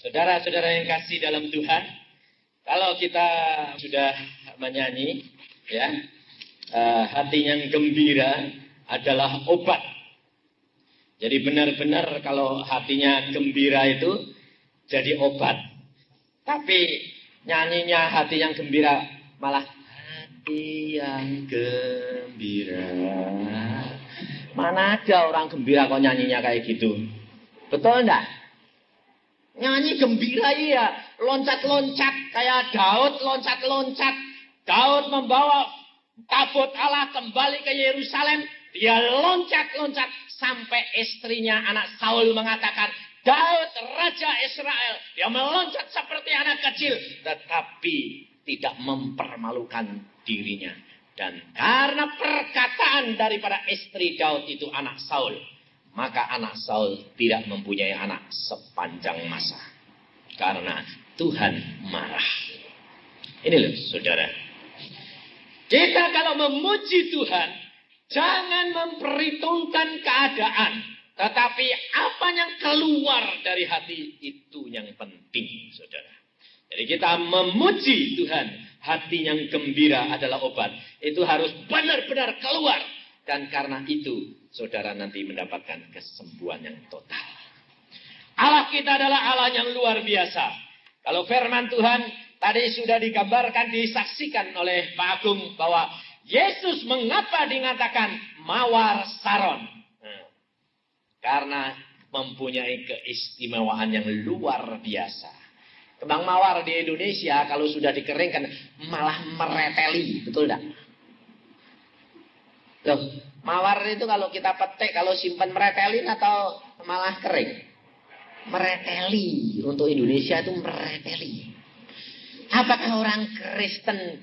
Saudara-saudara yang kasih dalam Tuhan, kalau kita sudah menyanyi, ya, hati yang gembira adalah obat. Jadi benar-benar kalau hatinya gembira itu jadi obat. Tapi nyanyinya hati yang gembira malah hati yang gembira. Mana ada orang gembira kok nyanyinya kayak gitu? Betul enggak? Nyanyi gembira iya, loncat-loncat kayak Daud loncat-loncat. Daud membawa tabut Allah kembali ke Yerusalem, dia loncat-loncat sampai istrinya anak Saul mengatakan, Daud Raja Israel, dia meloncat seperti anak kecil, tetapi tidak mempermalukan dirinya. Dan karena perkataan daripada istri Daud itu anak Saul, maka anak Saul tidak mempunyai anak sepanjang masa. Karena Tuhan marah. Ini loh saudara. Kita kalau memuji Tuhan, jangan memperhitungkan keadaan. Tetapi apa yang keluar dari hati itu yang penting saudara. Jadi kita memuji Tuhan, hati yang gembira adalah obat. Itu harus benar-benar keluar. Dan karena itu, saudara nanti mendapatkan kesembuhan yang total. Allah kita adalah Allah yang luar biasa. Kalau firman Tuhan tadi sudah digambarkan, disaksikan oleh Pak Agung bahwa Yesus mengapa dikatakan mawar saron? Karena mempunyai keistimewaan yang luar biasa. Kembang mawar di Indonesia kalau sudah dikeringkan malah mereteli, betul enggak? Loh, mawar itu kalau kita petik, kalau simpan meretelin atau malah kering? Mereteli. Untuk Indonesia itu mereteli. Apakah orang Kristen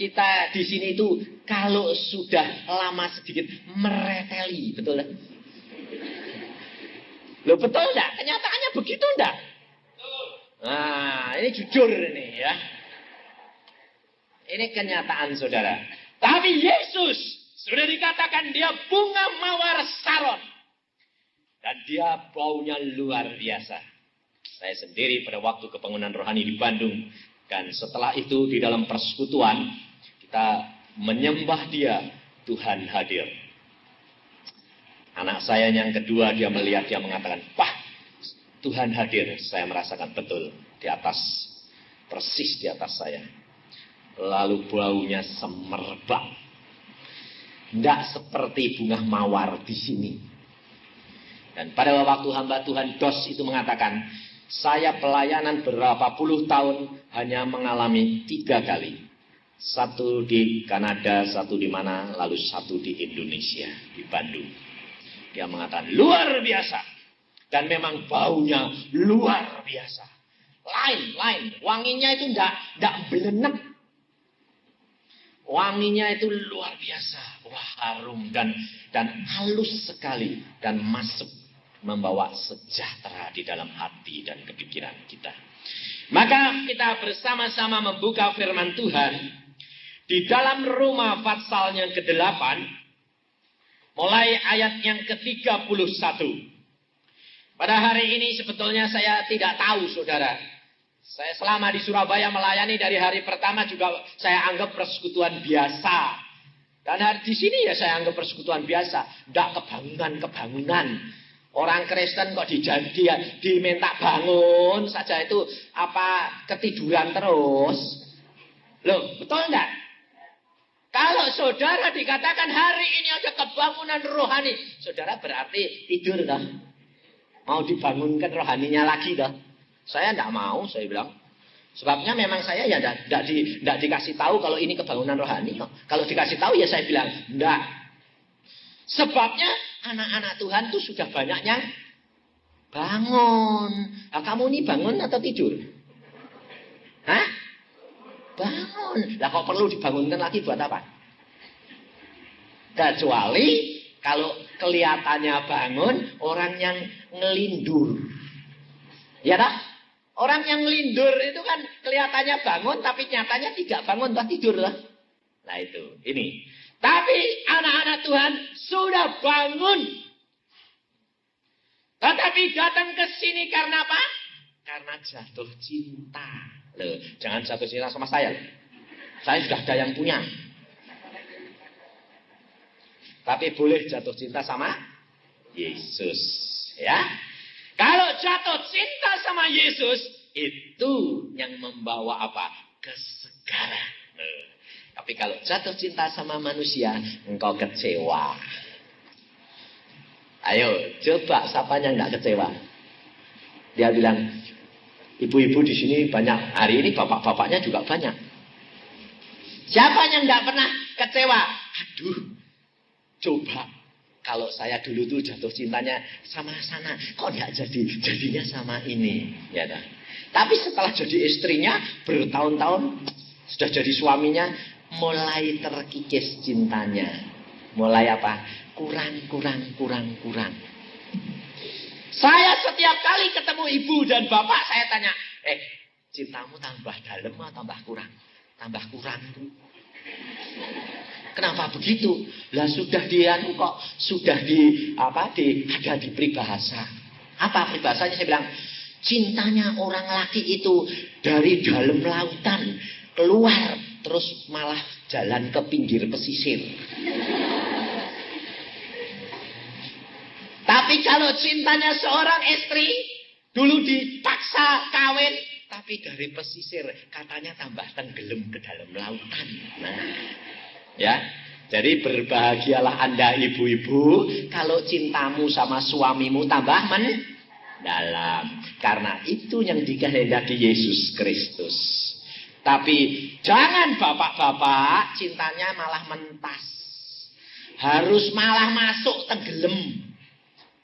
kita di sini itu kalau sudah lama sedikit mereteli, betul enggak? Loh, betul enggak? Kenyataannya begitu enggak? Nah, ini jujur ini ya. Ini kenyataan saudara. Tapi Yesus sudah dikatakan dia bunga mawar saron. Dan dia baunya luar biasa. Saya sendiri pada waktu kebangunan rohani di Bandung. Dan setelah itu di dalam persekutuan, kita menyembah dia, Tuhan hadir. Anak saya yang kedua dia melihat, dia mengatakan, Pak, Tuhan hadir. Saya merasakan betul di atas, persis di atas saya. Lalu baunya semerbak. Tidak seperti bunga mawar di sini. Dan pada waktu hamba Tuhan Dos itu mengatakan, saya pelayanan berapa puluh tahun hanya mengalami 3 kali. 1 di Kanada, 1 di mana, lalu 1 di Indonesia, di Bandung. Dia mengatakan, luar biasa. Dan memang baunya luar biasa. Lain. Wanginya itu tidak belenek. Wanginya itu luar biasa. Wah, harum dan halus sekali. Dan masuk membawa sejahtera di dalam hati dan kepikiran kita. Maka kita bersama-sama membuka firman Tuhan. Di dalam Roma pasal yang ke-8. Mulai ayat yang ke-31. Pada hari ini sebetulnya saya tidak tahu saudara. Saya selama di Surabaya melayani dari hari pertama juga saya anggap persekutuan biasa. Dan di sini ya saya anggap persekutuan biasa. Tidak kebangunan. Orang Kristen kok diminta bangun saja itu apa ketiduran terus. Loh, betul enggak? Kalau saudara dikatakan hari ini ada kebangunan rohani, saudara berarti tidur dah. Mau dibangunkan rohaninya lagi dah. Saya tidak mau, saya bilang. Sebabnya memang saya ya tidak dikasih tahu kalau ini kebangunan rohani. Kalau dikasih tahu ya saya bilang, tidak. Sebabnya anak-anak Tuhan itu sudah banyaknya bangun. Nah, kamu ini bangun atau tidur? Hah? Bangun. Lah kok perlu dibangunkan lagi buat apa? Kecuali kalau kelihatannya bangun, orang yang ngelindur. Ya tak? Orang yang lindur itu kan kelihatannya bangun, tapi nyatanya tidak bangun, tak tidur lah. Nah itu, ini. Tapi anak-anak Tuhan sudah bangun. Tetapi datang ke sini karena apa? karena jatuh cinta. Loh, jangan jatuh cinta sama saya. Saya sudah ada yang punya. Tapi boleh jatuh cinta sama Yesus, ya. Kalau jatuh cinta sama Yesus, itu yang membawa apa? Kesegaran. Loh. Tapi kalau jatuh cinta sama manusia, engkau kecewa. Ayo, coba siapanya nggak kecewa? Dia bilang, ibu-ibu di sini banyak. Hari ini bapak-bapaknya juga banyak. Siapa yang nggak pernah kecewa? Aduh, coba kalau saya dulu tuh jatuh cintanya sama sana, kok nggak jadinya sama ini, ya dah. Tapi setelah jadi istrinya bertahun-tahun, sudah jadi suaminya, mulai terkikis cintanya. Mulai apa? Kurang. Saya setiap kali ketemu ibu dan bapak, saya tanya, cintamu tambah dalam atau tambah kurang? Tambah kurang. Kenapa begitu? Lah sudah ada di peribahasa. Apa peribahasanya? Saya bilang, cintanya orang laki itu dari dalam lautan keluar terus malah jalan ke pinggir pesisir. Tapi kalau cintanya seorang istri dulu dipaksa kawin, tapi dari pesisir katanya tambah tenggelam ke dalam lautan. Nah, ya. Jadi berbahagialah Anda ibu-ibu kalau cintamu sama suamimu tambah mendalam. Karena itu yang dikehendaki Yesus Kristus. Tapi jangan bapak-bapak cintanya malah mentas. Harus malah masuk tenggelam.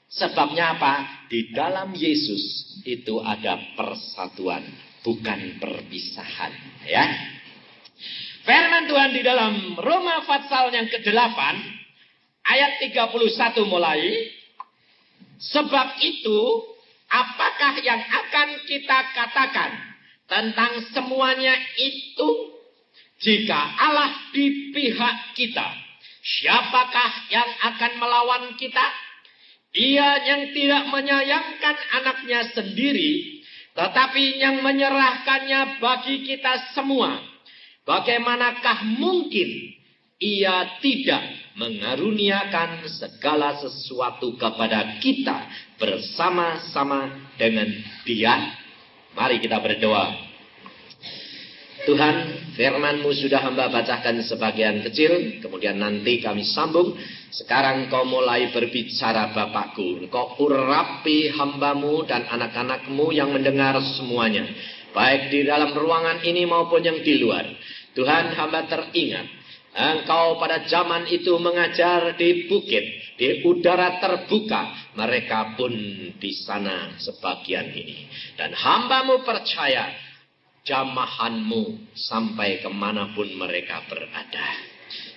Sebabnya apa? Di dalam Yesus itu ada persatuan, bukan perpisahan. Ya. Firman Tuhan di dalam Roma pasal yang ke-8 ayat 31 mulai. Sebab itu, apakah yang akan kita katakan tentang semuanya itu? Jika Allah di pihak kita, siapakah yang akan melawan kita? Dia yang tidak menyayangkan anaknya sendiri, tetapi yang menyerahkannya bagi kita semua. Bagaimanakah mungkin ia tidak mengaruniakan segala sesuatu kepada kita bersama-sama dengan Dia? Mari kita berdoa. Tuhan, firman-Mu sudah hamba bacakan sebagian kecil, kemudian nanti kami sambung. Sekarang Kau mulai berbicara Bapakku. Kau urapi hamba-Mu dan anak-anak-Mu yang mendengar semuanya, baik di dalam ruangan ini maupun yang di luar. Tuhan, hamba teringat Engkau pada zaman itu mengajar di bukit, di udara terbuka. Mereka pun di sana sebagian ini. Dan hamba-Mu percaya jamahan-Mu sampai kemanapun mereka berada.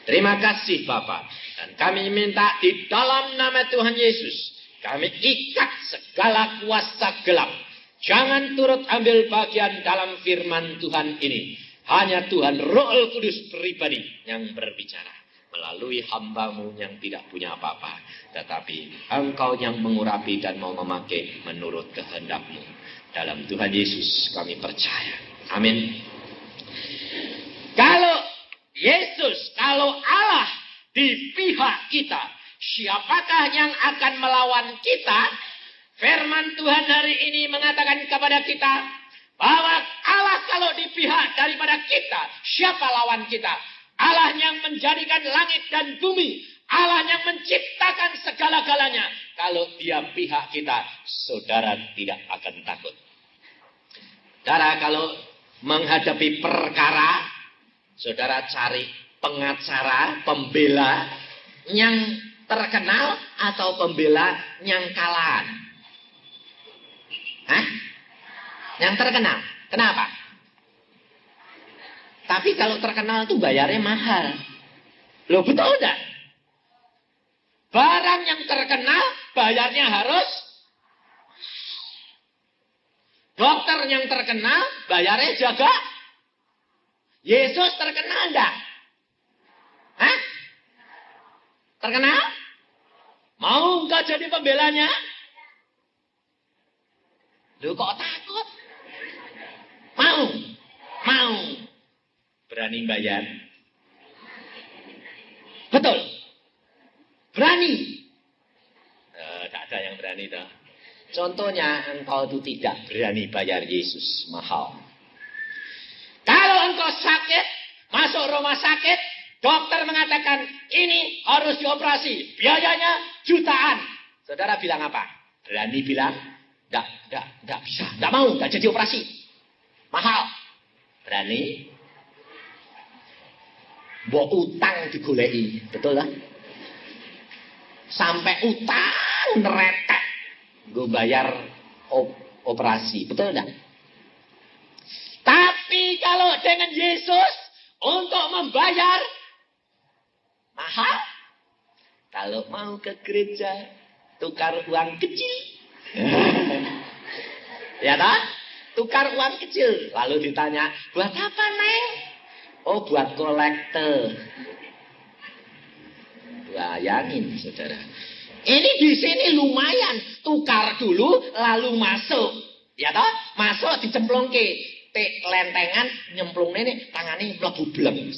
Terima kasih Bapa. Dan kami minta di dalam nama Tuhan Yesus, kami ikat segala kuasa gelap. Jangan turut ambil bagian dalam firman Tuhan ini. Hanya Tuhan Roh Kudus pribadi yang berbicara melalui hamba-Mu yang tidak punya apa-apa, tetapi Engkau yang mengurapi dan mau memakai menurut kehendak-Mu. Dalam Tuhan Yesus kami percaya. Amin. Kalau Allah di pihak kita, siapakah yang akan melawan kita? Firman Tuhan hari ini mengatakan kepada kita bahwa Allah kalau di pihak daripada kita, siapa lawan kita? Allah yang menjadikan langit dan bumi, Allah yang menciptakan segala-galanya. Kalau Dia pihak kita, saudara tidak akan takut. Saudara kalau menghadapi perkara, saudara cari pengacara, pembela yang terkenal atau pembela yang kalah? Hah? Yang terkenal. Kenapa? Tapi kalau terkenal itu bayarnya mahal. Loh, betul enggak? Barang yang terkenal bayarnya harus. Dokter yang terkenal bayarnya juga. Yesus terkenal enggak? Hah? Terkenal? Mau enggak jadi pembelanya? Loh, kok takut? Mau. Berani bayar? Betul. Berani. Tak ada yang berani toh. Contohnya engkau itu tidak berani bayar Yesus mahal. Kalau engkau sakit, masuk rumah sakit, dokter mengatakan ini harus dioperasi, biayanya jutaan. Saudara bilang apa? Berani bilang, enggak bisa, enggak mau, enggak jadi operasi. Mahal. Berani? Mbok utang digoleki, betul lah? Sampai utang neretek gue bayar operasi, betul enggak? Tapi kalau dengan Yesus untuk membayar mahal. Kalau mau ke gereja tukar uang kecil. Ya tak? Tukar uang kecil. Lalu ditanya, buat apa Neng? Oh, buat kolektor. Bayangin saudara. Ini di sini lumayan. Tukar dulu lalu masuk. Ya toh? Masuk dicemplungke. Lentengan nyemplung ini tangannya mlebu bleng.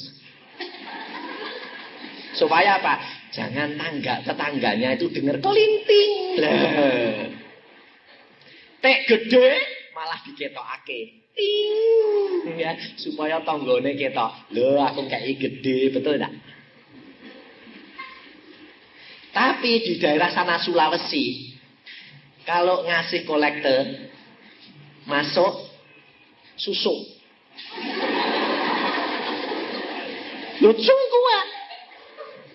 Supaya apa? Jangan tetangganya itu dengar kelinting. Gede malah diketokake. Ting ya, supaya tanggane ketok. Lho, aku kei gede, betul enggak? Tapi di daerah sana Sulawesi, kalau ngasih kolektor masuk susuk. Lucu gua.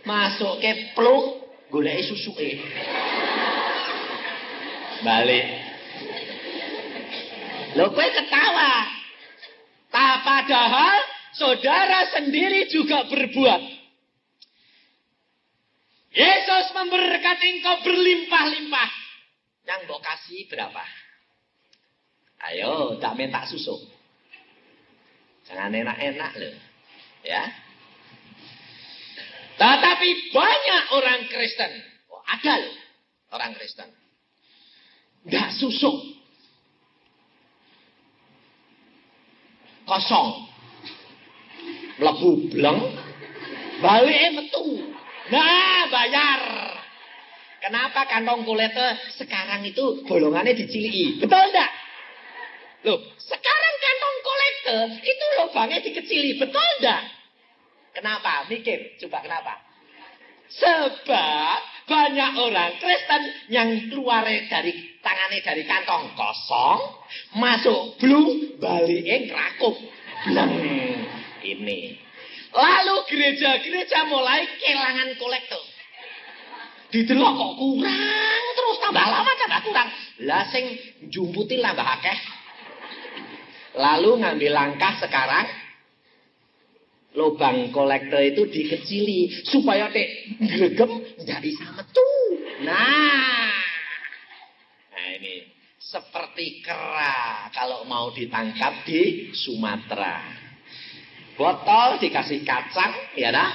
Masuk ke pluk, goleki susuke. Balik. Loh, kowe ketawa. Padahal saudara sendiri juga berbuat. Yesus memberkati engkau berlimpah-limpah. Yang mbok kasih berapa? Ayo, tak minta susuk. Jangan enak-enak loh. Ya. Tetapi banyak orang Kristen. Oh, ada loh orang Kristen. Nggak susuk. Kosong. Mlebu bleng. Balike metu. Nah, bayar. Kenapa kantong kolektor sekarang itu bolongannya diciliki? Betul enggak? Loh, sekarang kantong kolektor itu lubangnya dikecili. Betul enggak? Kenapa? Mikir. Coba kenapa? Sebab banyak orang Kristen yang keluar dari tangannya dari kantong kosong, masuk blung, baliknya ngerakup. Bleng. Ini. Lalu gereja-gereja mulai kelangan kolektor. Didelok kok kurang, terus tambah lama tambah kurang. Lah sing njumputi tambah akeh. Lalu ngambil langkah sekarang lubang kolektor itu dikecili supaya gregem ndak bisa metu. Nah ini seperti kera kalau mau ditangkap di Sumatera. Botol dikasih kacang, ya dah.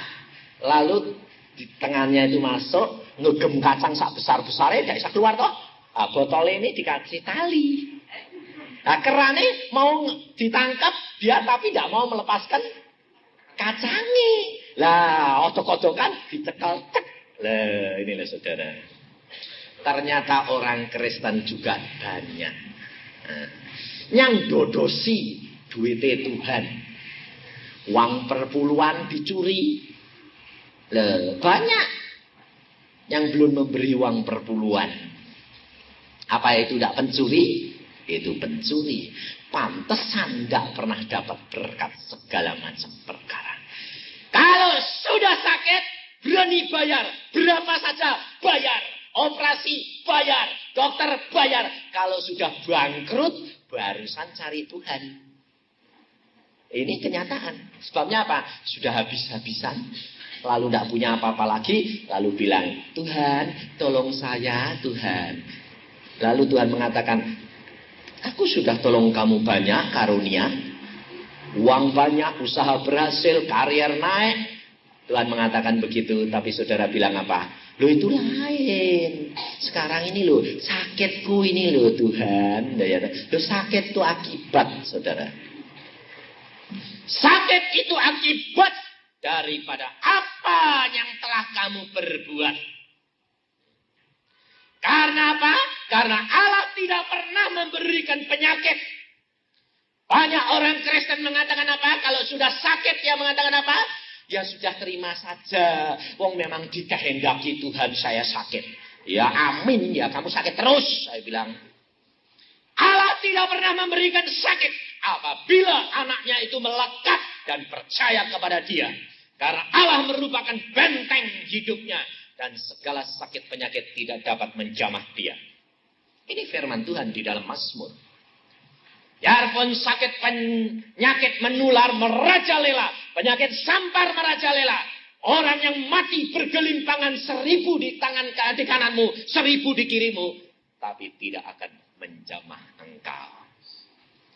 Lalu di tengahnya itu masuk, ngegem kacang sak besar-besarnya, tidak bisa keluar toh. Nah, botol ini dikasih tali. Nah, kerane mau ditangkap, dia tapi tidak mau melepaskan kacangnya. Lah, odok-odokan dicekal cek. Lah, inilah saudara. Ternyata orang Kristen juga banyak. Nah, yang dodosi duitnya Tuhan. Uang perpuluhan dicuri. Banyak yang belum memberi uang perpuluhan. Apa itu tidak pencuri? Itu pencuri. Pantesan tidak pernah dapat berkat segala macam perkara. Kalau sudah sakit, berani bayar. Berapa saja bayar. Operasi bayar. Dokter bayar. Kalau sudah bangkrut, barusan cari Tuhan. Ini kenyataan. Sebabnya apa? Sudah habis-habisan. Lalu tidak punya apa-apa lagi. Lalu bilang, Tuhan, tolong saya, Tuhan. Lalu Tuhan mengatakan, aku sudah tolong kamu banyak karunia. Uang banyak, usaha berhasil, karier naik. Tuhan mengatakan begitu. Tapi saudara bilang apa? Loh itu lain. Sekarang ini loh, sakitku ini loh Tuhan. Loh sakit itu akibat, saudara. Sakit itu akibat daripada apa yang telah kamu berbuat. Karena apa? Karena Allah tidak pernah memberikan penyakit. Banyak orang Kristen mengatakan apa? Kalau sudah sakit dia mengatakan apa? Ya sudah terima saja. Wong memang dikehendaki Tuhan saya sakit. Ya amin ya kamu sakit terus. Saya bilang. Allah tidak pernah memberikan sakit. Apabila anaknya itu melekat dan percaya kepada dia. Karena Allah merupakan benteng hidupnya. Dan segala sakit penyakit tidak dapat menjamah dia. Ini firman Tuhan di dalam Mazmur. Biarpun sakit penyakit menular merajalela. Penyakit sampar merajalela. Orang yang mati bergelimpangan 1000 di tangan di kananmu. 1000 di kirimu. Tapi tidak akan menjamah engkau.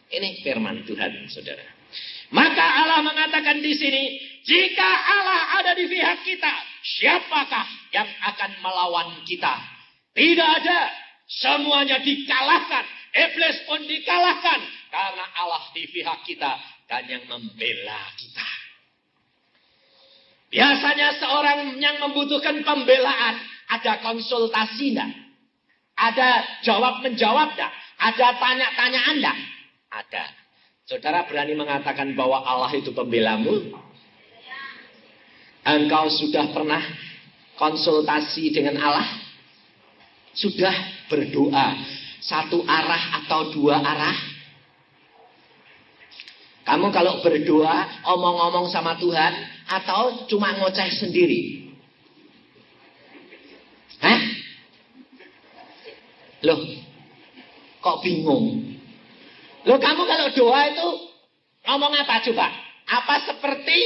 Ini firman Tuhan, saudara. Maka Allah mengatakan di sini. Jika Allah ada di pihak kita. Siapakah yang akan melawan kita? Tidak ada. Semuanya dikalahkan. Iblis pun dikalahkan. Karena Allah di pihak kita. Dan yang membela kita. Biasanya seorang yang membutuhkan pembelaan. Ada konsultasi enggak? Ada jawab-menjawab enggak? Ada tanya-tanya enggak? Ada. Saudara berani mengatakan bahwa Allah itu pembelamu? Engkau sudah pernah konsultasi dengan Allah? Sudah berdoa satu arah atau dua arah? Kamu kalau berdoa omong-omong sama Tuhan atau cuma ngoceh sendiri? Hah? Loh, kok bingung? Loh kamu kalau doa itu ngomong apa coba? Apa seperti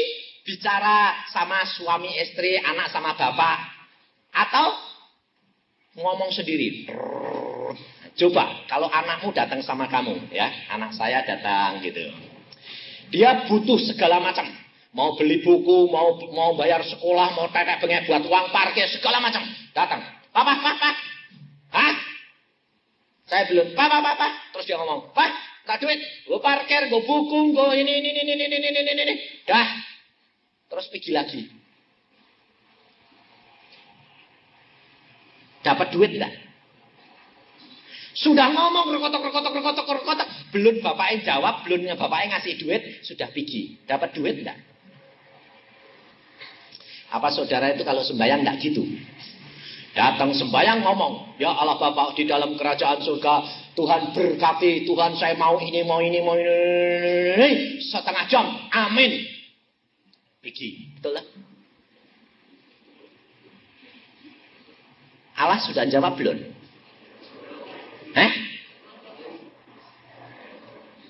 bicara sama suami istri, anak sama bapak? Atau ngomong sendiri? Coba kalau anakmu datang sama kamu, ya, anak saya datang gitu. Dia butuh segala macam. Mau beli buku, mau bayar sekolah, mau tetek bengek buat uang parkir, segala macam. Datang. Papa. Hah? Saya belum. Papa. Terus dia ngomong, "Pak, tak duit. Gue parkir, gue buku, gue ini. Dah. Terus pergi lagi. Dapat duit enggak? Sudah ngomong rekotok. Belum bapaknya jawab, belum bapaknya ngasih duit, sudah pergi. Dapat duit enggak? Apa saudara itu kalau sembahyang enggak gitu? Datang sembahyang ngomong, ya Allah Bapa di dalam kerajaan surga, Tuhan berkati, Tuhan saya mau ini. Setengah jam, amin. Pergi, betul lah. Allah sudah jawab belum?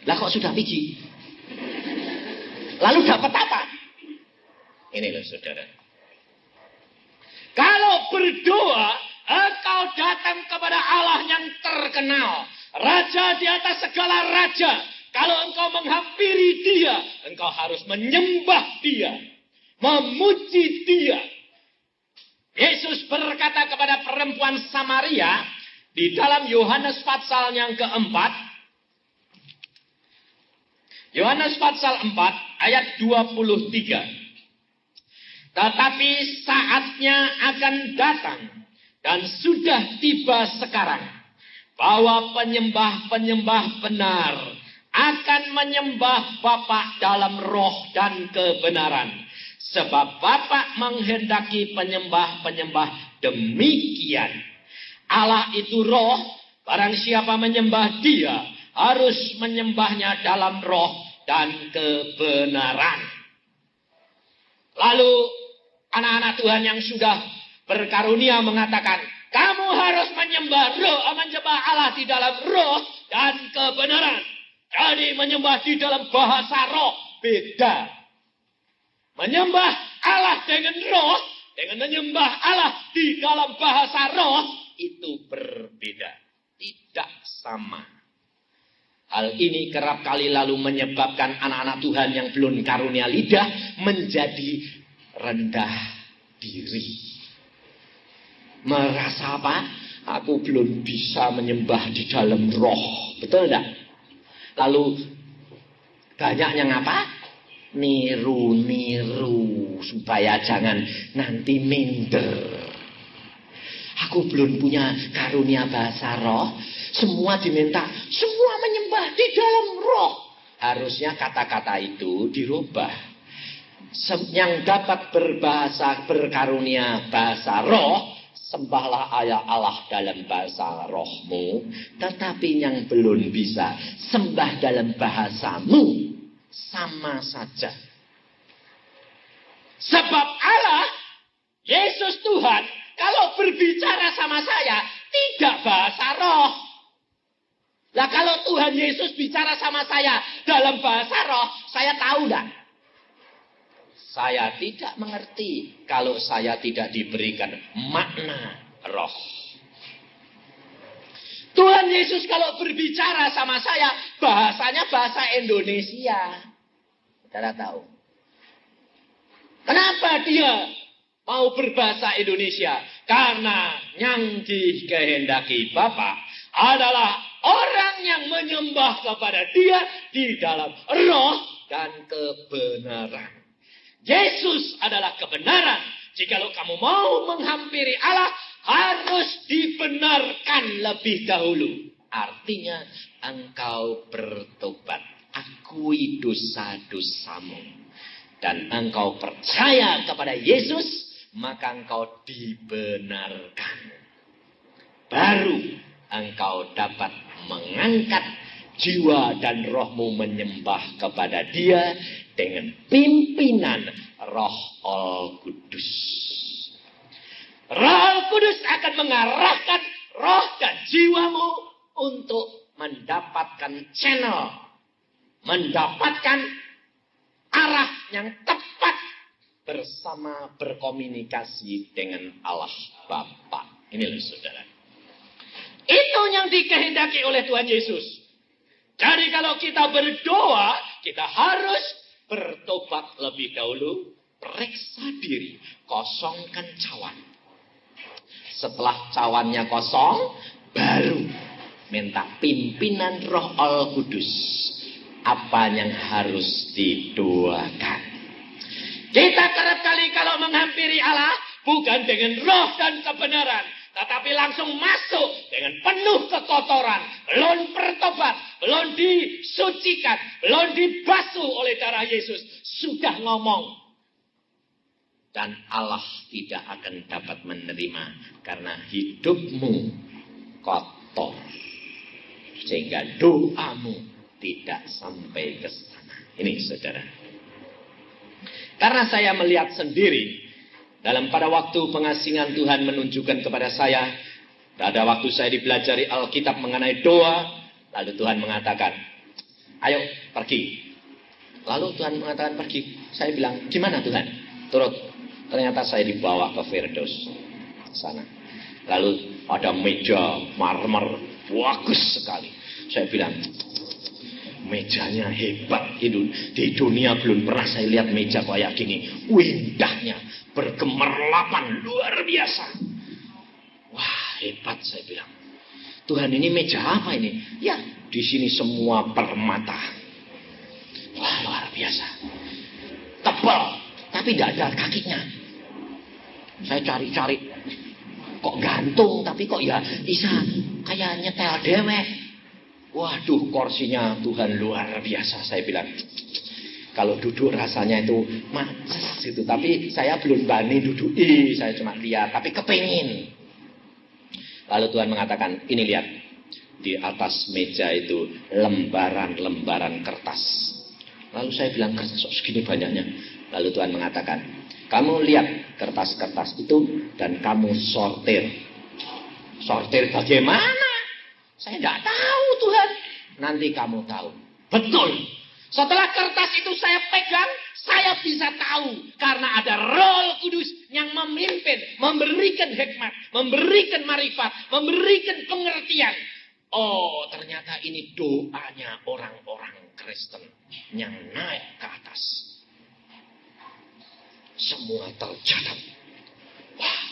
Lah kok sudah pergi? Lalu dapat apa? Ini loh saudara. Kalau berdoa, engkau datang kepada Allah yang terkenal. Raja di atas segala raja. Kalau engkau menghampiri dia, engkau harus menyembah dia. Memuji dia. Yesus berkata kepada perempuan Samaria, di dalam Yohanes pasal yang keempat. Yohanes pasal 4 ayat 23. Tetapi saatnya akan datang dan sudah tiba sekarang bahwa penyembah-penyembah benar akan menyembah Bapa dalam roh dan kebenaran. Sebab Bapa menghendaki penyembah-penyembah demikian. Allah itu roh, barang siapa menyembah dia harus menyembahnya dalam roh dan kebenaran. Lalu anak-anak Tuhan yang sudah berkarunia mengatakan, kamu harus menyembah Allah di dalam roh dan kebenaran. Jadi menyembah di dalam bahasa roh beda. Menyembah Allah dengan roh, dengan menyembah Allah di dalam bahasa roh itu berbeda. Tidak sama. Hal ini kerap kali lalu menyebabkan anak-anak Tuhan yang belum karunia lidah menjadi rendah diri. Merasa apa? Aku belum bisa menyembah di dalam roh. Betul enggak? Lalu banyak yang apa? niru-niru supaya jangan nanti minder. Aku belum punya karunia bahasa roh. Semua diminta, semua menyembah di dalam roh. Harusnya kata-kata itu dirubah. Yang dapat berkarunia bahasa roh, sembahlah Allah dalam bahasa rohmu. Tetapi yang belum bisa, sembah dalam bahasamu. Sama saja. Sebab Allah, Yesus Tuhan, kalau berbicara sama saya, tidak bahasa roh. Lah kalau Tuhan Yesus bicara sama saya dalam bahasa roh, saya tahu enggak? Saya tidak mengerti kalau saya tidak diberikan makna roh. Tuhan Yesus kalau berbicara sama saya, bahasanya bahasa Indonesia. Saudara tahu. Kenapa dia mau berbahasa Indonesia? Karena yang dikehendaki Bapa adalah orang yang menyembah kepada dia di dalam roh dan kebenaran. Yesus adalah kebenaran. Jikalau kamu mau menghampiri Allah, harus dibenarkan lebih dahulu. Artinya, engkau bertobat. Akui dosa-dosamu. Dan engkau percaya kepada Yesus, maka engkau dibenarkan. Baru engkau dapat mengangkat jiwa dan rohmu menyembah kepada dia dengan pimpinan Roh Al-Kudus. Roh Al-Kudus akan mengarahkan roh dan jiwamu untuk mendapatkan channel, mendapatkan arah yang tepat bersama berkomunikasi dengan Allah Bapa. Inilah saudara. Itu yang dikehendaki oleh Tuhan Yesus. Jadi kalau kita berdoa, kita harus bertobat lebih dahulu, periksa diri, kosongkan cawan. Setelah cawannya kosong, baru minta pimpinan Roh Al-Kudus. Apa yang harus didoakan. Kita kerap kali kalau menghampiri Allah, bukan dengan roh dan kebenaran, tetapi langsung masuk dengan penuh kekotoran. Belum bertobat, belum disucikan, belum dibasuh oleh darah Yesus. Sudah ngomong. Dan Allah tidak akan dapat menerima. Karena hidupmu kotor. Sehingga doamu tidak sampai ke sana. Ini saudara. Karena saya melihat sendiri. Pada waktu pengasingan Tuhan menunjukkan kepada saya. Pada waktu saya dipelajari Alkitab mengenai doa. Lalu Tuhan mengatakan, ayo pergi. Lalu Tuhan mengatakan pergi. Saya bilang, gimana Tuhan? Turut. Ternyata saya dibawa ke Firdaus sana. Lalu ada meja marmer. Bagus sekali. Saya bilang, mejanya hebat. Di dunia belum pernah saya lihat meja kayak gini. Indahnya. Bergemerlapan luar biasa. Wah, hebat saya bilang. Tuhan, ini meja apa ini? Ya, di sini semua permata. Wah, luar biasa. Tebal, tapi tidak ada kakinya. Saya cari-cari. Kok gantung, tapi kok ya bisa kayak nyetel dewek. Waduh, kursinya Tuhan luar biasa. Saya bilang, kalau duduk rasanya itu macis gitu. Tapi saya belum berani duduk. Saya cuma lihat. Tapi kepingin. Lalu Tuhan mengatakan, ini lihat. Di atas meja itu lembaran-lembaran kertas. Lalu saya bilang, kertas segini banyaknya. Lalu Tuhan mengatakan, kamu lihat kertas-kertas itu dan kamu sortir. Sortir bagaimana? Saya tidak tahu Tuhan. Nanti kamu tahu. Betul. Setelah kertas itu saya pegang, saya bisa tahu. Karena ada Roh Kudus yang memimpin, memberikan hikmat, memberikan marifat, memberikan pengertian. Oh, ternyata ini doanya orang-orang Kristen yang naik ke atas. Semua tercatat. Wah.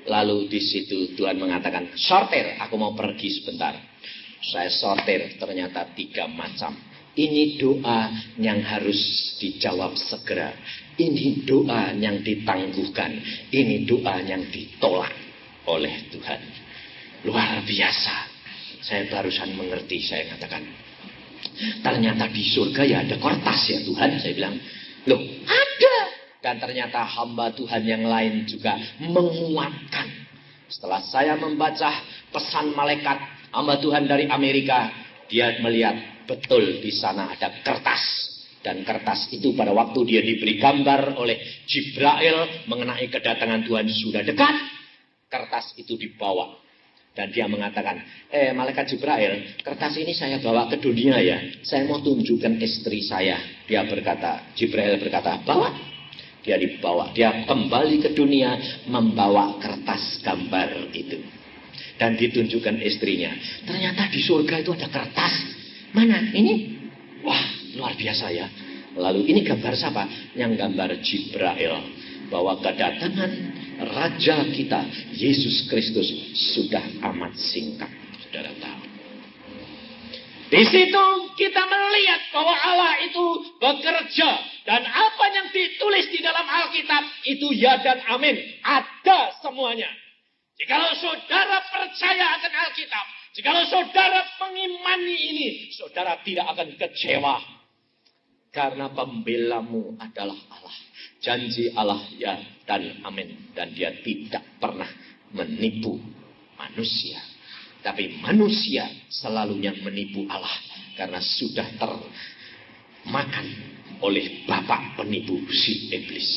Lalu di situ Tuhan mengatakan, sortir, aku mau pergi sebentar. Saya sortir, ternyata 3 macam. Ini doa yang harus dijawab segera. Ini doa yang ditangguhkan. Ini doa yang ditolak oleh Tuhan. Luar biasa. Saya barusan mengerti, saya katakan. Ternyata di surga ya ada kertas ya Tuhan. Saya bilang, loh ada. Dan ternyata hamba Tuhan yang lain juga menguatkan. Setelah saya membaca pesan malaikat hamba Tuhan dari Amerika, dia melihat betul di sana ada kertas. Dan kertas itu pada waktu dia diberi gambar oleh Jibril mengenai kedatangan Tuhan sudah dekat, kertas itu dibawa. Dan dia mengatakan, malaikat Jibril, kertas ini saya bawa ke dunia ya. Saya mau tunjukkan istri saya. Dia berkata, Jibril berkata, bawa. Dia dibawa. Dia kembali ke dunia membawa kertas gambar itu. Dan ditunjukkan istrinya. Ternyata di surga itu ada kertas. Mana? Ini? Wah, luar biasa ya. Lalu ini gambar siapa? Yang gambar Jibril. Bahwa kedatangan Raja kita, Yesus Kristus, sudah amat singkat. Saudara tahu. Di situ kita melihat bahwa Allah itu bekerja. Dan apa yang ditulis di dalam Alkitab, itu ya dan amin. Ada semuanya. Jikalau saudara percaya akan Alkitab, jikalau saudara mengimani ini, saudara tidak akan kecewa. Karena pembelamu adalah Allah. Janji Allah ya dan amin. Dan dia tidak pernah menipu manusia. Tapi manusia selalu yang menipu Allah. Karena sudah termakan oleh bapak penipu si iblis.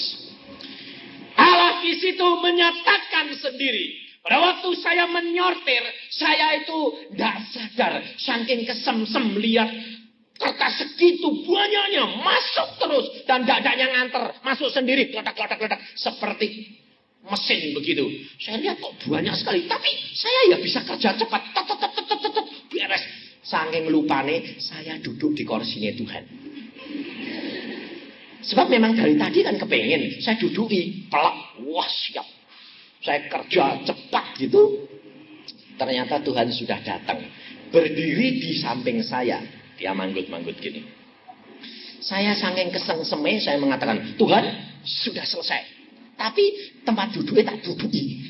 Allah di situ menyatakan sendiri. Pada waktu saya menyortir, saya itu tidak sadar. Saking kesemsem lihat kertas segitu banyaknya masuk terus. Dan dadanya nganter. Masuk sendiri. Kletak-kletak-kletak. Seperti mesin begitu. Saya lihat kok banyak sekali. Tapi saya ya bisa kerja cepat. Beres. Saking lupane saya duduk di kursinya Tuhan. Sebab memang dari tadi kan kepengen. Saya duduki. Pelak. Wah siap. Saya kerja cepat gitu. Ternyata Tuhan sudah datang. Berdiri di samping saya. Dia manggut-manggut gini. Saya saking kesengseme, saya mengatakan, Tuhan, sudah selesai. Tapi tempat duduknya tak duduki.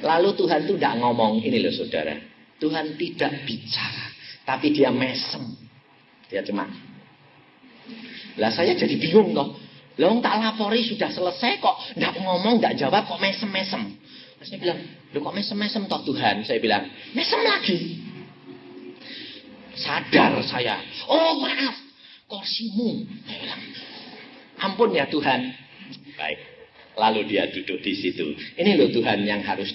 Lalu Tuhan itu tidak ngomong, ini loh saudara. Tuhan tidak bicara. Tapi dia mesem. Dia cuma. Lah saya jadi bingung kok. Loh tak lapori sudah selesai kok. Tidak ngomong, tidak jawab, kok mesem-mesem. Terus saya bilang, loh kok mesem-mesem toh Tuhan? Saya bilang, mesem lagi. Sadar saya. Oh maaf. Kursimu. Saya bilang, ampun ya Tuhan. Baik. Lalu dia duduk di situ. Ini loh Tuhan yang harus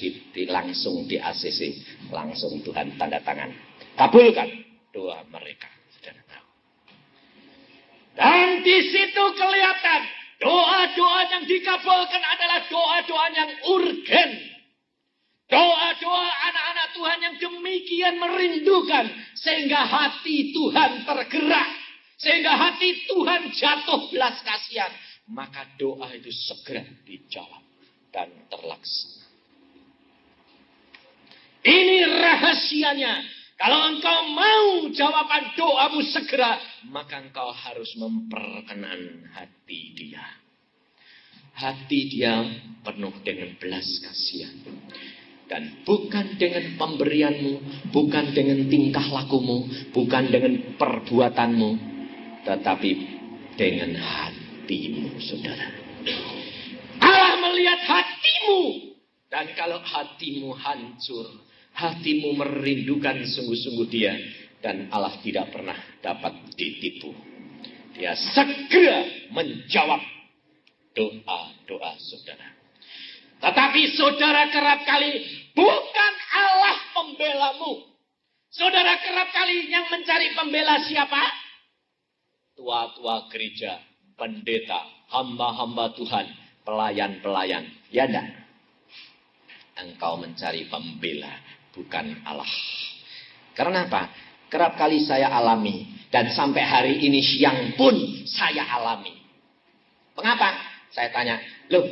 langsung di ACC. Langsung Tuhan tanda tangan. Kabulkan doa mereka. Saudara tahu. Dan di situ kelihatan. Doa-doa yang dikabulkan adalah doa-doa yang urgen. Doa-doa anak-anak Tuhan yang demikian merindukan. Sehingga hati Tuhan tergerak. Sehingga hati Tuhan jatuh belas kasihan. Maka doa itu segera dijawab. Dan terlaksana. Ini rahasianya. Kalau engkau mau jawaban doamu segera. Maka engkau harus memperkenan hati dia. Hati dia penuh dengan belas kasihan. Dan bukan dengan pemberianmu, bukan dengan tingkah lakumu, bukan dengan perbuatanmu, tetapi dengan hatimu, saudara. Allah melihat hatimu. Dan kalau hatimu hancur, hatimu merindukan sungguh-sungguh dia, dan Allah tidak pernah dapat ditipu. Dia segera menjawab doa-doa saudara. Tetapi saudara kerap kali bukan Allah pembelamu. Saudara kerap kali yang mencari pembela siapa? Tua-tua gereja, pendeta, hamba-hamba Tuhan, pelayan-pelayan. Ya enggak? Engkau mencari pembela, bukan Allah. Karena apa? Kerap kali saya alami. Dan sampai hari ini siang pun saya alami. Mengapa? Saya tanya, loh,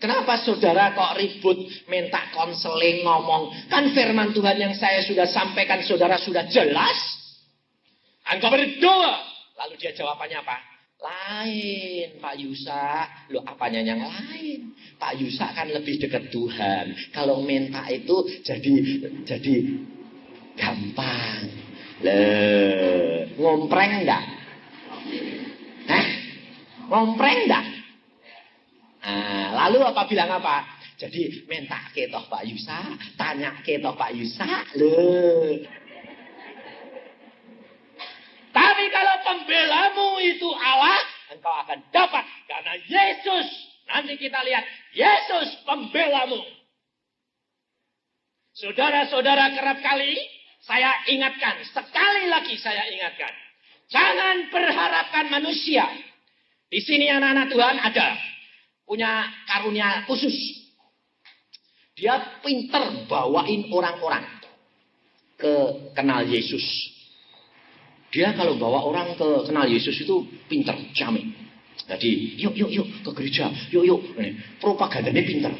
kenapa saudara kok ribut, minta konseling, ngomong? Kan firman Tuhan yang saya sudah sampaikan saudara sudah jelas. Engkau berdoa. Lalu dia jawabannya apa? Lain, Pak Yusa. Loh, apanya yang lain? Pak Yusa kan lebih dekat Tuhan. Kalau minta itu jadi gampang. Ngompreng enggak? Ngompreng enggak? Nah, lalu apa bilang apa? Jadi minta ke toh Pak Yusa, tanya ke toh Pak Yusa. Tapi kalau pembelamu itu Allah, engkau akan dapat. Karena Yesus, nanti kita lihat, Yesus pembelamu. Saudara-saudara kerap kali, saya ingatkan, sekali lagi saya ingatkan. Jangan berharapkan manusia. Di sini anak-anak Tuhan ada. Punya karunia khusus. Dia pinter bawain orang-orang ke kenal Yesus. Dia kalau bawa orang ke kenal Yesus itu pinter, jamin. Jadi, yuk ke gereja, yuk. Propagandanya pinter.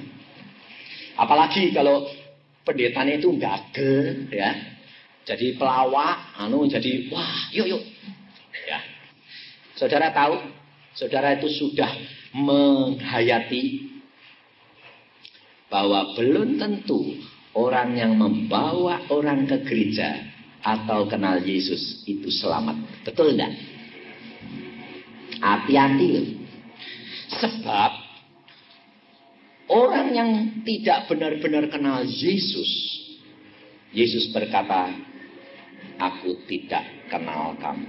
Apalagi kalau pendetanya itu gagel, ya. Jadi pelawak, jadi wah, yuk. Ya. Saudara tahu, saudara itu sudah menghayati bahwa belum tentu orang yang membawa orang ke gereja atau kenal Yesus itu selamat. Betul enggak? Hati-hati loh. Sebab orang yang tidak benar-benar kenal Yesus, Yesus berkata, aku tidak kenal kamu.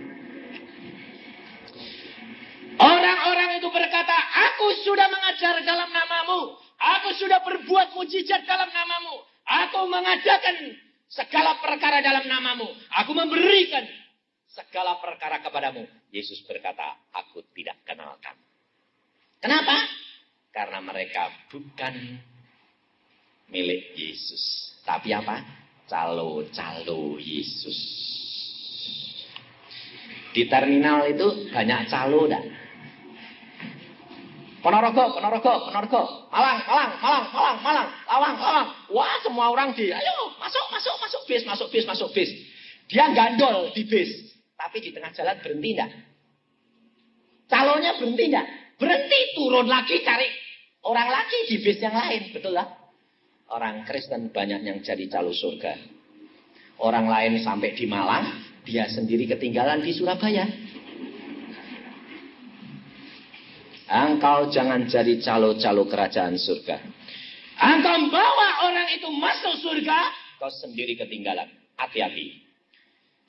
Orang-orang itu berkata, aku sudah mengajar dalam namamu. Aku sudah berbuat mujizat dalam namamu. Aku mengadakan segala perkara dalam namamu. Aku memberikan segala perkara kepadamu. Yesus berkata, aku tidak kenal kamu. Kenapa? Karena mereka bukan milik Yesus. Tapi apa? Calo-calo Yesus. Di terminal itu banyak calo dah. Ponorogo, Malang, Lawang. Wah, semua orang ayo, masuk bis. Dia gandol di bis. Tapi di tengah jalan berhenti enggak? Calonnya berhenti enggak? Berhenti, turun lagi cari orang lagi di bis yang lain. Betul lah? Orang Kristen banyak yang jadi calo surga. Orang lain sampai di Malang, dia sendiri ketinggalan di Surabaya. Engkau jangan jadi calo-calo kerajaan surga. Engkau bawa orang itu masuk surga, kau sendiri ketinggalan. Hati-hati.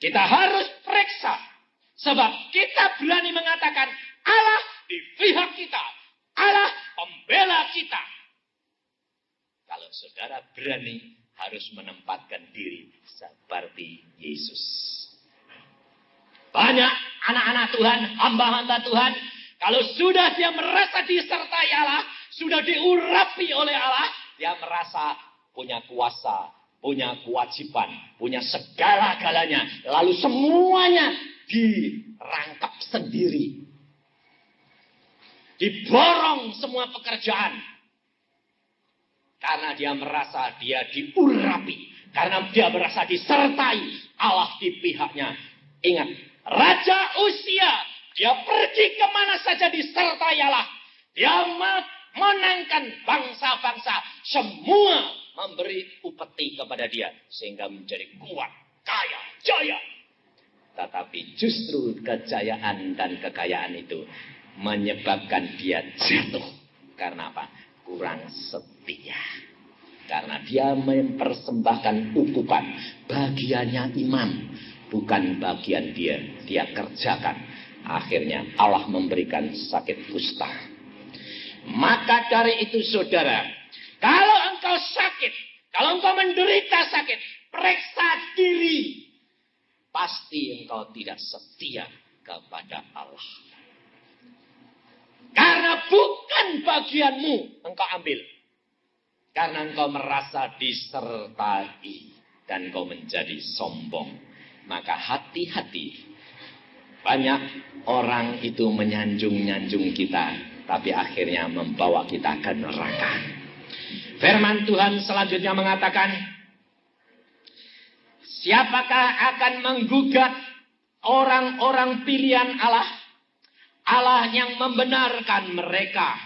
Kita harus periksa. Sebab kita berani mengatakan Allah di pihak kita. Allah pembela kita. Kalau saudara berani harus menempatkan diri seperti Yesus. Banyak anak-anak Tuhan, hamba-hamba Tuhan, kalau sudah dia merasa disertai Allah, sudah diurapi oleh Allah, dia merasa punya kuasa, punya kewajiban, punya segala-galanya. Lalu semuanya dirangkap sendiri. Diborong semua pekerjaan. Karena dia merasa dia diurapi. Karena dia merasa disertai Allah di pihaknya. Ingat, Raja Uzia, dia pergi kemana saja disertai Allah. Dia menangkan bangsa-bangsa. Semua memberi upeti kepada dia. Sehingga menjadi kuat, kaya, jaya. Tetapi justru kejayaan dan kekayaan itu menyebabkan dia jatuh. Karena apa? Kurang setia. Karena dia mempersembahkan ukupan. Bagiannya imam. Bukan bagian dia. Dia kerjakan. Akhirnya Allah memberikan sakit kusta. Maka dari itu saudara, kalau engkau sakit, kalau engkau menderita sakit, periksa diri. Pasti engkau tidak setia kepada Allah. Karena bukan bagianmu engkau ambil. Karena engkau merasa disertai dan engkau menjadi sombong. Maka hati-hati. Banyak orang itu menyanjung-nyanjung kita, tapi akhirnya membawa kita ke neraka. Firman Tuhan selanjutnya mengatakan, siapakah akan menggugat orang-orang pilihan Allah, Allah yang membenarkan mereka.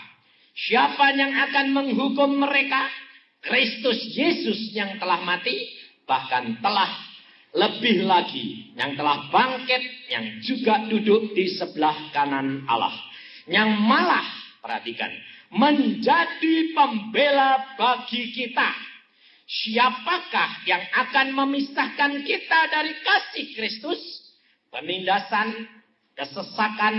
Siapa yang akan menghukum mereka? Kristus Yesus yang telah mati, bahkan telah lebih lagi, yang telah bangkit, yang juga duduk di sebelah kanan Allah. Yang malah, perhatikan, menjadi pembela bagi kita. Siapakah yang akan memisahkan kita dari kasih Kristus? Penindasan, kesesakan,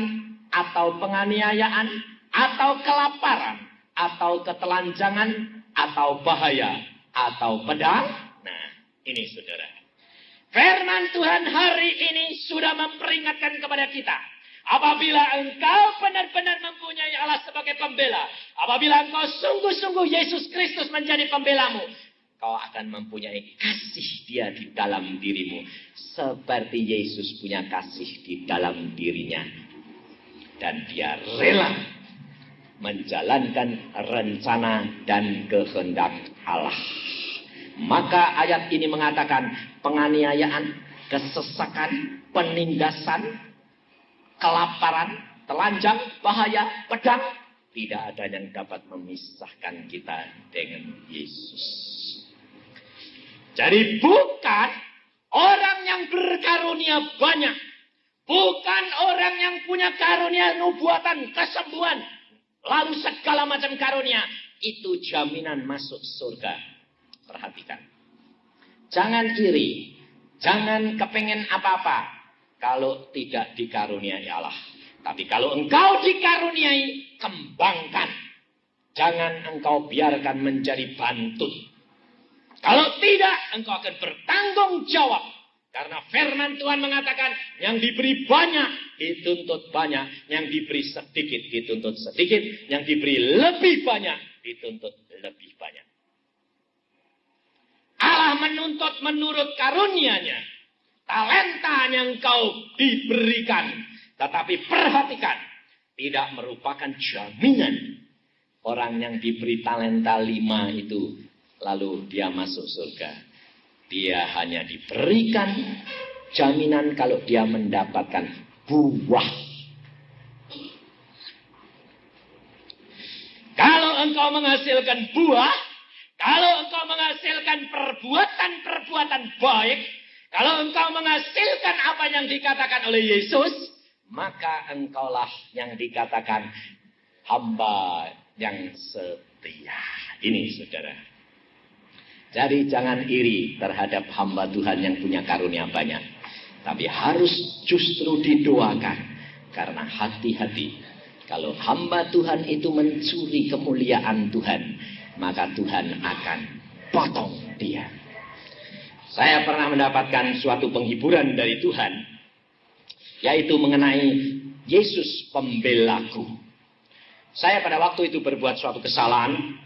atau penganiayaan, atau kelaparan, atau ketelanjangan, atau bahaya, atau pedang. Nah, ini saudara. Firman Tuhan hari ini sudah memperingatkan kepada kita. Apabila engkau benar-benar mempunyai Allah sebagai pembela, apabila engkau sungguh-sungguh Yesus Kristus menjadi pembelamu, kau akan mempunyai kasih Dia di dalam dirimu. Seperti Yesus punya kasih di dalam dirinya. Dan Dia rela menjalankan rencana dan kehendak Allah. Maka ayat ini mengatakan penganiayaan, kesesakan, penindasan, kelaparan, telanjang, bahaya, pedang, tidak ada yang dapat memisahkan kita dengan Yesus. Jadi bukan orang yang berkarunia banyak, bukan orang yang punya karunia nubuatan, kesembuhan, lalu segala macam karunia, itu jaminan masuk surga. Perhatikan. Jangan iri. Jangan kepengen apa-apa kalau tidak dikaruniai Allah. Tapi kalau engkau dikaruniai, kembangkan. Jangan engkau biarkan menjadi bantut. Kalau tidak, engkau akan bertanggung jawab. Karena firman Tuhan mengatakan, yang diberi banyak, dituntut banyak. Yang diberi sedikit, dituntut sedikit. Yang diberi lebih banyak, dituntut lebih banyak. Allah menuntut menurut karunia-Nya. Talenta yang kau diberikan. Tetapi perhatikan. Tidak merupakan jaminan. Orang yang diberi talenta 5 itu. Lalu dia masuk surga. Dia hanya diberikan jaminan kalau dia mendapatkan buah. Kalau engkau menghasilkan buah. Kalau engkau menghasilkan perbuatan-perbuatan baik, kalau engkau menghasilkan apa yang dikatakan oleh Yesus, maka engkaulah yang dikatakan hamba yang setia. Ini saudara. Jadi jangan iri terhadap hamba Tuhan yang punya karunia banyak. Tapi harus justru didoakan. Karena hati-hati. Kalau hamba Tuhan itu mencuri kemuliaan Tuhan, maka Tuhan akan potong dia. Saya pernah mendapatkan suatu penghiburan dari Tuhan, yaitu mengenai Yesus pembelaku. Saya pada waktu itu berbuat suatu kesalahan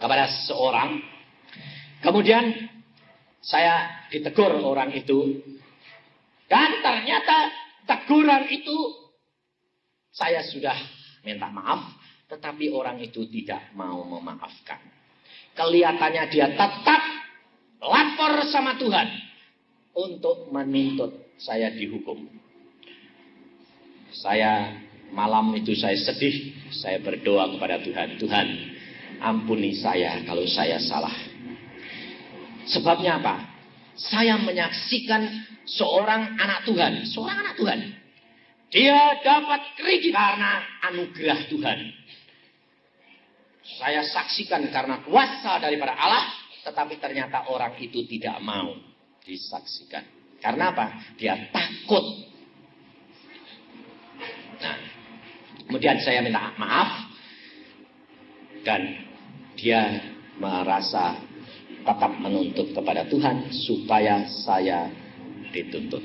kepada seseorang. Kemudian saya ditegur orang itu. Dan ternyata teguran itu saya sudah minta maaf. Tetapi orang itu tidak mau memaafkan. Kelihatannya dia tetap lapor sama Tuhan. Untuk menuntut saya dihukum. Malam itu saya sedih. Saya berdoa kepada Tuhan. Tuhan, ampuni saya kalau saya salah. Sebabnya apa? Saya menyaksikan seorang anak Tuhan. Seorang anak Tuhan. Dia dapat kredit karena anugerah Tuhan. Saya saksikan karena kuasa daripada Allah. Tetapi ternyata orang itu tidak mau disaksikan. Karena apa? Dia takut. Nah, kemudian saya minta maaf. Dan dia merasa tetap menuntut kepada Tuhan. Supaya saya dituntut.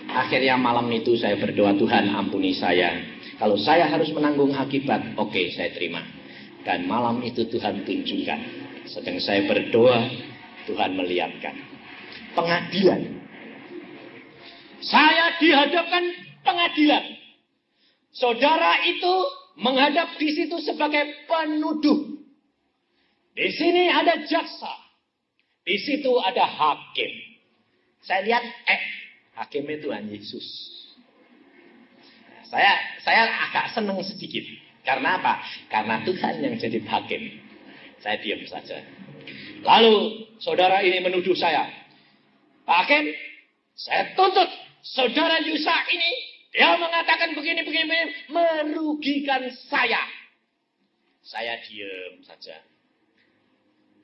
Akhirnya malam itu saya berdoa, Tuhan ampuni saya. Kalau saya harus menanggung akibat, oke, saya terima. Dan malam itu Tuhan tunjukkan. Sedang saya berdoa, Tuhan melihatkan. Pengadilan. Saya dihadapkan pengadilan. Saudara itu menghadap di situ sebagai penuduh. Di sini ada jaksa. Di situ ada hakim. Saya lihat, Hakimnya Tuhan Yesus. Saya agak senang sedikit. Karena apa? Karena Tuhan yang jadi hakim. Saya diam saja. Lalu saudara ini menuduh saya. Pak Hakim, saya tuntut saudara Yusak ini. Dia mengatakan begini, merugikan saya. Saya diam saja.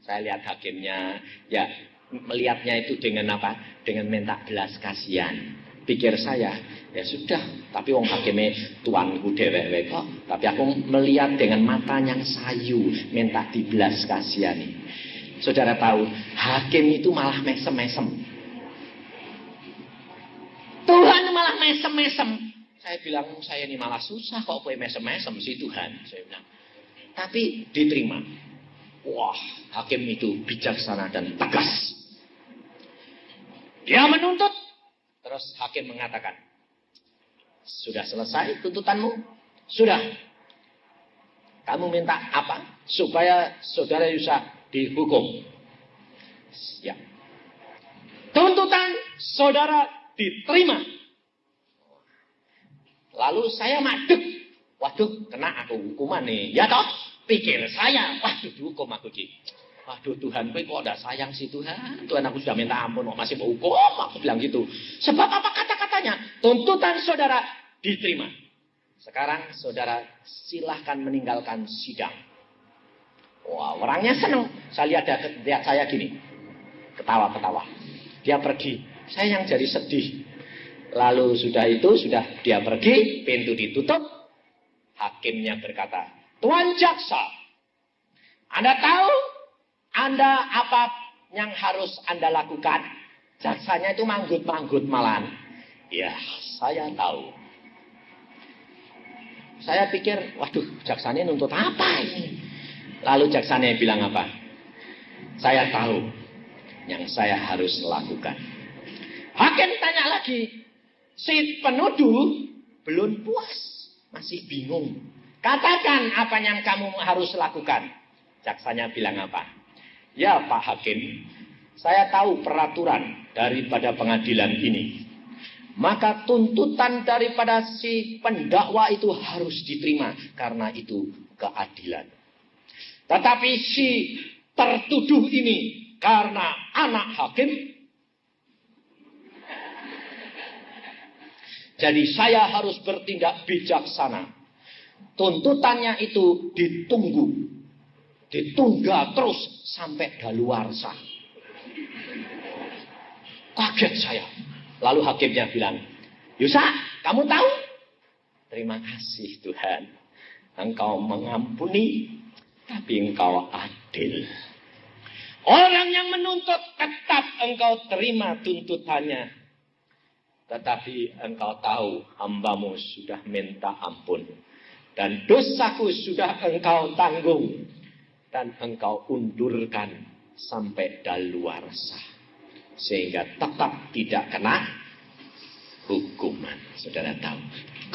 Saya lihat hakimnya, ya melihatnya itu dengan apa? Dengan minta belas kasihan. Pikir saya, ya sudah, tapi wong hakimnya tuanku dewek kok. Tapi aku melihat dengan mata yang sayu, minta dibelas kasihani. Saudara tahu, hakim itu malah mesem-mesem. Tuhan malah mesem-mesem. Saya bilang, saya ini malah susah kok kowe mesem-mesem si Tuhan. Saya bilang, tapi diterima. Wah, hakim itu bijaksana dan tegas. Dia menuntut. Terus hakim mengatakan, sudah selesai tuntutanmu? Sudah. Kamu minta apa? Supaya saudara Yusak dihukum. Ya. Tuntutan saudara diterima. Lalu saya madeg. Waduh, kena aku hukuman nih. Ya toh? Pikir saya, waduh dihukum aku Ki. Waduh Tuhan, kok enggak sayang sih Tuhan. Tuhan aku sudah minta ampun, kok masih mau hukum. Aku bilang gitu. Sebab apa kata-katanya? Tuntutan saudara diterima. Sekarang saudara silahkan meninggalkan sidang. Wah, orangnya senang. Saya lihat saya gini. Ketawa-ketawa. Dia pergi. Saya yang jadi sedih. Lalu sudah dia pergi, pintu ditutup. Hakimnya berkata, Tuan jaksa, Anda tahu Anda apa yang harus Anda lakukan? Jaksanya itu manggut-manggut malahan. Ya, saya tahu. Saya pikir, waduh, jaksanya nuntut apa ini? Lalu jaksanya bilang apa? Saya tahu yang saya harus lakukan. Hakim tanya lagi, si penuduh belum puas, masih bingung. Katakan apa yang kamu harus lakukan. Jaksanya bilang apa? Ya Pak Hakim, saya tahu peraturan daripada pengadilan ini. Maka tuntutan daripada si pendakwa itu harus diterima. Karena itu keadilan. Tetapi si tertuduh ini karena anak hakim. Jadi saya harus bertindak bijaksana. Tuntutannya itu ditunggu terus sampai daluarsa. Kaget saya. Lalu hakimnya bilang, Yusak, kamu tahu? Terima kasih Tuhan. Engkau mengampuni, tapi engkau adil. Orang yang menuntut tetap engkau terima tuntutannya. Tetapi engkau tahu hambamu sudah minta ampun. Dan dosaku sudah engkau tanggung. Dan engkau undurkan sampai daluarsa. Sehingga tetap tidak kena hukuman. Saudara tahu.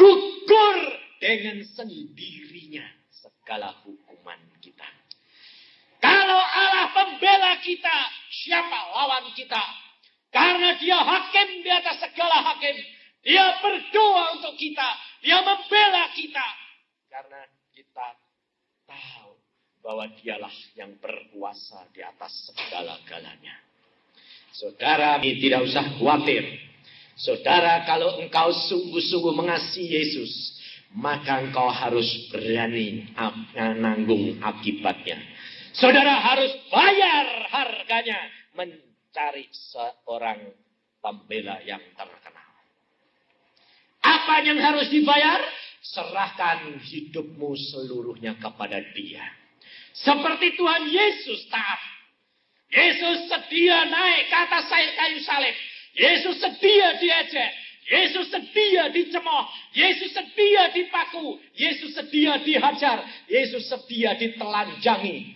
Gugur dengan sendirinya segala hukuman kita. Kalau Allah pembela kita, siapa lawan kita? Karena dia hakim di atas segala hakim. Dia berdoa untuk kita. Dia membela kita. Karena kita tahu bahwa dialah yang berkuasa di atas segala-galanya. Saudara, tidak usah khawatir. Saudara, kalau engkau sungguh-sungguh mengasihi Yesus, maka engkau harus berani menanggung akibatnya. Saudara harus bayar harganya mencari seorang pembela yang terkenal. Apa yang harus dibayar? Serahkan hidupmu seluruhnya kepada Dia. Seperti Tuhan Yesus taat. Yesus sedia naik ke atas kayu salib. Yesus sedia diejek. Yesus sedia dicemooh. Yesus sedia dipaku. Yesus sedia dihajar. Yesus sedia ditelanjangi.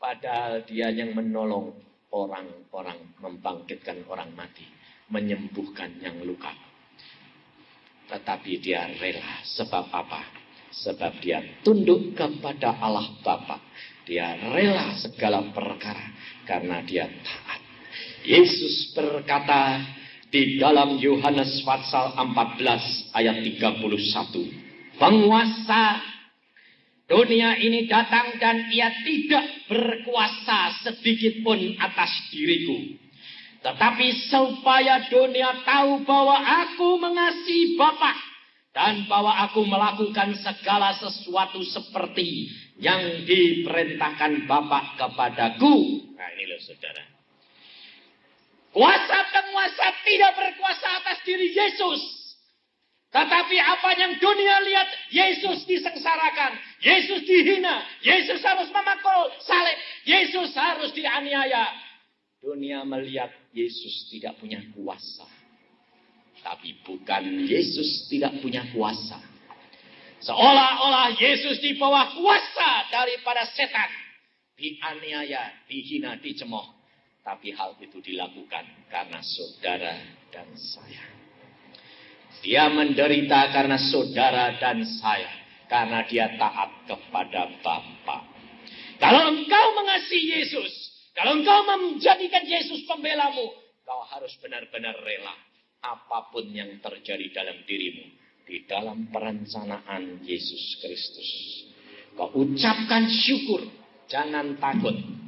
Padahal Dia yang menolong orang-orang, membangkitkan orang mati, menyembuhkan yang luka. Tetapi Dia rela. Sebab apa? Sebab Dia tunduk kepada Allah Bapa. Dia rela segala perkara karena Dia taat. Yesus berkata, di dalam Yohanes pasal 14 ayat 31. Penguasa dunia ini datang dan ia tidak berkuasa sedikit pun atas diriku. Tetapi supaya dunia tahu bahwa aku mengasihi Bapa dan bahwa aku melakukan segala sesuatu seperti yang diperintahkan Bapa kepadaku. Nah ini loh saudara. Kuasa penguasa tidak berkuasa atas diri Yesus. Tetapi apa yang dunia lihat, Yesus disengsarakan, Yesus dihina, Yesus harus memikul salib, Yesus harus dianiaya. Dunia melihat Yesus tidak punya kuasa. Tapi bukan Yesus tidak punya kuasa. Seolah-olah Yesus di bawah kuasa daripada setan. Dianiaya, dihina, dicemooh. Tapi hal itu dilakukan karena saudara dan saya. Dia menderita karena saudara dan saya. Karena dia taat kepada Bapa. Kalau engkau mengasihi Yesus, kalau engkau menjadikan Yesus pembelamu, kau harus benar-benar rela. Apapun yang terjadi dalam dirimu, di dalam perencanaan Yesus Kristus. Kau ucapkan syukur, jangan takut.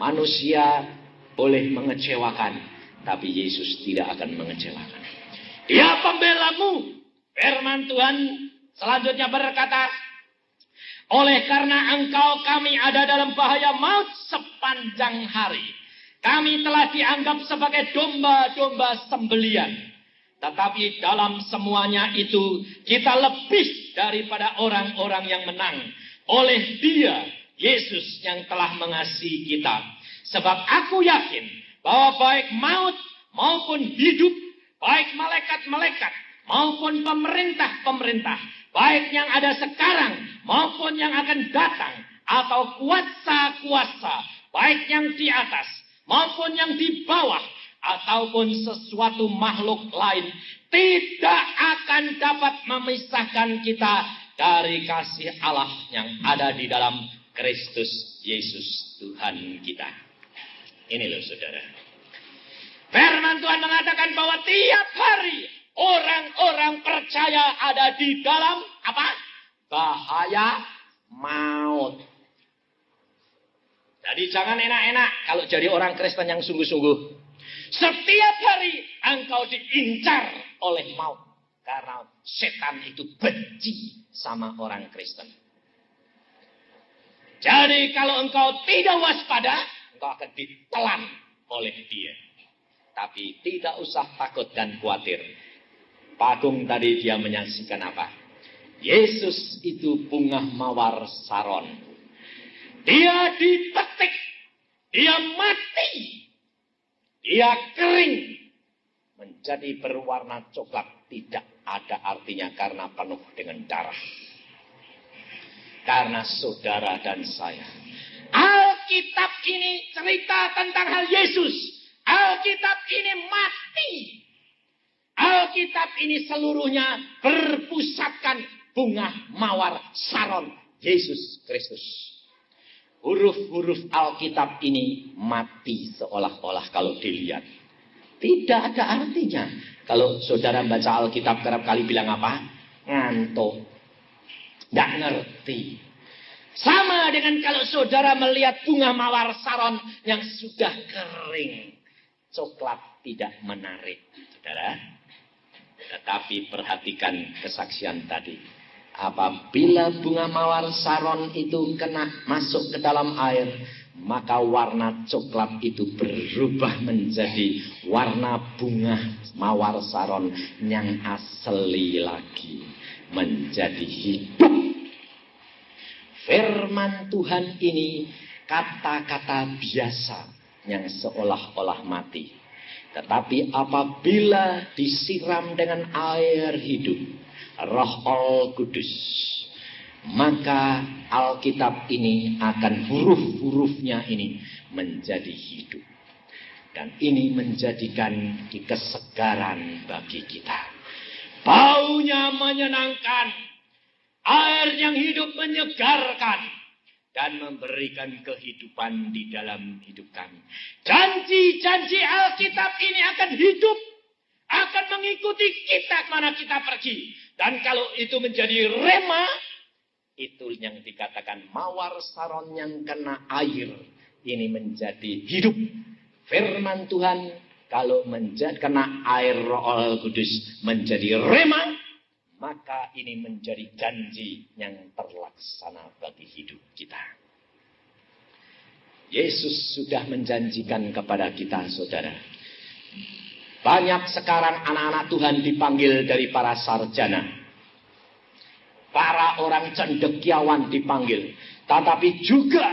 Manusia boleh mengecewakan, tapi Yesus tidak akan mengecewakan. Dia pembelamu. Firman Tuhan selanjutnya berkata, oleh karena engkau kami ada dalam bahaya maut sepanjang hari. Kami telah dianggap sebagai domba-domba sembelian. Tetapi dalam semuanya itu kita lebih daripada orang-orang yang menang. Oleh Dia, Yesus yang telah mengasihi kita. Sebab aku yakin bahwa baik maut maupun hidup, baik malaikat-malaikat maupun pemerintah-pemerintah, baik yang ada sekarang maupun yang akan datang, atau kuasa-kuasa, baik yang di atas maupun yang di bawah, ataupun sesuatu makhluk lain, tidak akan dapat memisahkan kita dari kasih Allah yang ada di dalam Kristus Yesus Tuhan kita. Ini loh saudara. Firman Tuhan mengatakan bahwa tiap hari orang-orang percaya ada di dalam apa? Bahaya maut. Jadi jangan enak-enak kalau jadi orang Kristen yang sungguh-sungguh. Setiap hari engkau diincar oleh maut. Karena setan itu benci sama orang Kristen. Jadi kalau engkau tidak waspada, engkau akan ditelan oleh dia. Tapi tidak usah takut dan khawatir. Pak Agung tadi dia menyaksikan apa? Yesus itu bunga mawar saron. Dia dipetik. Dia mati. Dia kering. Menjadi berwarna coklat. Tidak ada artinya karena penuh dengan darah. Karena saudara dan saya. Alkitab ini cerita tentang hal Yesus. Alkitab ini mati. Alkitab ini seluruhnya berpusatkan bunga mawar saron Yesus Kristus. Huruf-huruf Alkitab ini mati seolah-olah kalau dilihat. Tidak ada artinya. Kalau saudara baca Alkitab kerap kali bilang apa? Ngantuk. Tidak ngerti. Sama dengan kalau saudara melihat bunga mawar saron yang sudah kering. Coklat tidak menarik. Saudara. Tetapi perhatikan kesaksian tadi. Apabila bunga mawar saron itu kena masuk ke dalam air, maka warna coklat itu berubah menjadi warna bunga mawar saron yang asli lagi. Menjadi hidup. Firman Tuhan ini kata-kata biasa yang seolah-olah mati. Tetapi apabila disiram dengan air hidup, Roh Al-Kudus, maka Alkitab ini akan huruf-hurufnya ini menjadi hidup. Dan ini menjadikan kesegaran bagi kita. Baunya menyenangkan. Air yang hidup menyegarkan. dan memberikan kehidupan di dalam hidup kami. Janji-janji Alkitab ini akan hidup, akan mengikuti kita kemana kita pergi. Dan kalau itu menjadi rema, itu yang dikatakan mawar saron yang kena air. Ini menjadi hidup. Firman Tuhan kalau kena air Roh Kudus menjadi rema, maka ini menjadi janji yang terlaksana bagi hidup kita. Yesus sudah menjanjikan kepada kita, saudara. Banyak sekarang anak-anak Tuhan dipanggil dari para sarjana. Para orang cendekiawan dipanggil. Tetapi juga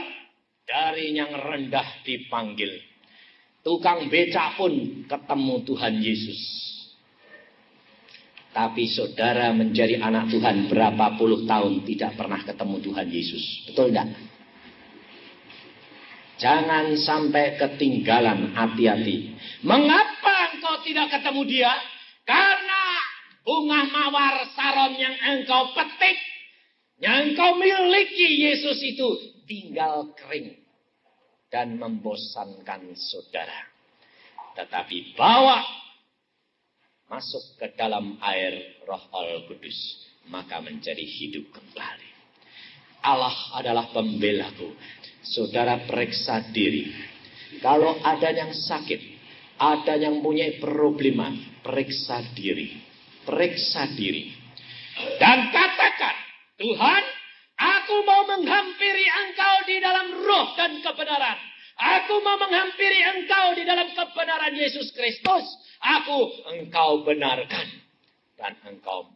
dari yang rendah dipanggil. Tukang becak pun ketemu Tuhan Yesus. Tapi saudara menjadi anak Tuhan berapa puluh tahun tidak pernah ketemu Tuhan Yesus. Betul tidak? Jangan sampai ketinggalan, hati-hati. Mengapa engkau tidak ketemu dia? Karena bunga mawar saron yang engkau petik, yang engkau miliki Yesus itu tinggal kering dan membosankan saudara. Tetapi bawa masuk ke dalam air Roh Al-Kudus, maka menjadi hidup kembali. Allah adalah pembelaku. Saudara periksa diri. Kalau ada yang sakit, ada yang punya problema, periksa diri. Periksa diri. Dan katakan, Tuhan, aku mau menghampiri Engkau di dalam roh dan kebenaran. Aku mau menghampiri Engkau di dalam kebenaran Yesus Kristus. Engkau benarkan. Dan Engkau